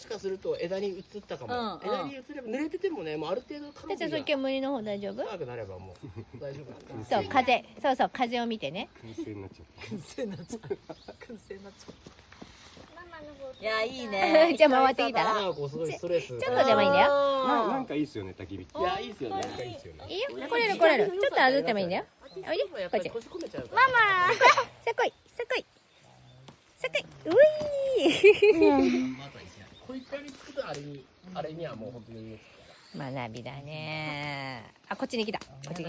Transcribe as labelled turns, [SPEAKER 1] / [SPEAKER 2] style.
[SPEAKER 1] しかすると枝に移ったかも。枝に移れば濡れててもね、もうある程度カロリ
[SPEAKER 2] じゃあそ
[SPEAKER 1] ーが
[SPEAKER 2] の煙の方大丈夫？
[SPEAKER 1] 高くなればもう大丈夫なんだ。
[SPEAKER 2] そう風、そうそう風を見てね。
[SPEAKER 3] 燻製になっちゃった。
[SPEAKER 4] 燻製になっちゃう。燻製になっちゃう。
[SPEAKER 5] ママの方
[SPEAKER 4] いやいいね。
[SPEAKER 2] じゃあ回ってきたら
[SPEAKER 1] なんかこうすごいストレス。
[SPEAKER 2] ちょっとでもいいんだよ。
[SPEAKER 3] なんかいいっすよね、焚き火って。
[SPEAKER 1] いやいいっすよね。
[SPEAKER 3] なんかいいっすよね。
[SPEAKER 2] いいよ、来れる来れる。ちょっと歩ってもいいんだよ。おいで、こっち。
[SPEAKER 1] やっぱり腰込めちゃうから。
[SPEAKER 5] ママ
[SPEAKER 2] さこい、さこい。さこい、うい
[SPEAKER 1] こういったにつくとあれにはもう本当に。
[SPEAKER 2] 学びだね。あ、こっちに来た。こっちに来た。